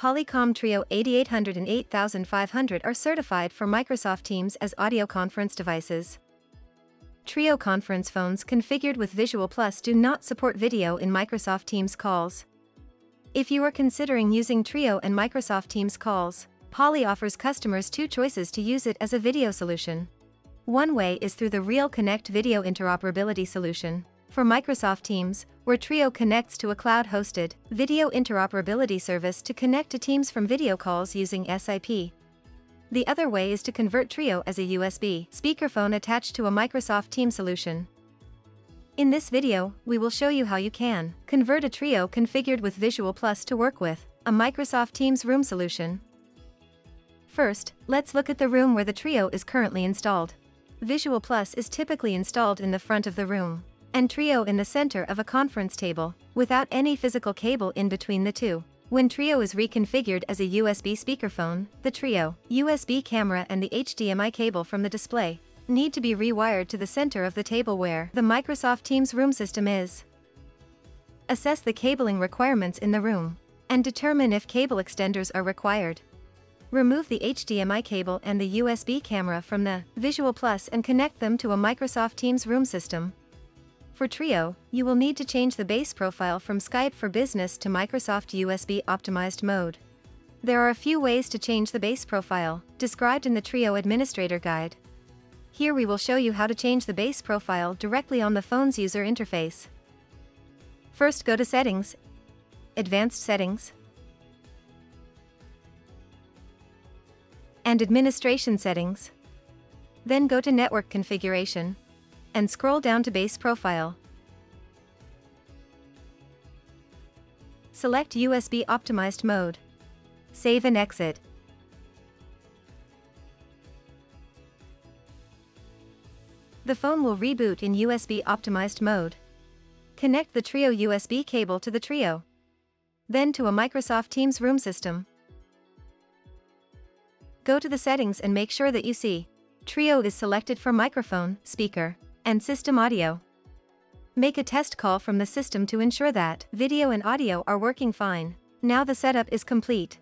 Polycom Trio 8800 and 8500 are certified for Microsoft Teams as audio conference devices. Trio conference phones configured with Visual Plus do not support video in Microsoft Teams calls. If you are considering using Trio and Microsoft Teams calls, Poly offers customers two choices to use it as a video solution. One way is through the Real Connect video interoperability solution for Microsoft Teams, where Trio connects to a cloud-hosted video interoperability service to connect to Teams from video calls using SIP. The other way is to convert Trio as a USB speakerphone attached to a Microsoft Teams solution. In this video, we will show you how you can convert a Trio configured with Visual Plus to work with a Microsoft Teams room solution. First, let's look at the room where the Trio is currently installed. Visual Plus is typically installed in the front of the room, and Trio in the center of a conference table, without any physical cable in between the two. When Trio is reconfigured as a USB speakerphone, the Trio USB camera and the HDMI cable from the display need to be rewired to the center of the table where the Microsoft Teams room system is. Assess the cabling requirements in the room and determine if cable extenders are required. Remove the HDMI cable and the USB camera from the Visual Plus and connect them to a Microsoft Teams room system. For Trio, you will need to change the base profile from Skype for Business to Microsoft USB optimized mode. There are a few ways to change the base profile, described in the Trio Administrator Guide. Here we will show you how to change the base profile directly on the phone's user interface. First, go to Settings, Advanced Settings, and Administration Settings. Then go to Network Configuration, and scroll down to Base Profile. Select USB Optimized Mode. Save and exit. The phone will reboot in USB Optimized mode. Connect the Trio USB cable to the Trio, then to a Microsoft Teams room system. Go to the settings and make sure that you see Trio is selected for microphone, speaker, and system audio. Make a test call from the system to ensure that video and audio are working fine. Now the setup is complete.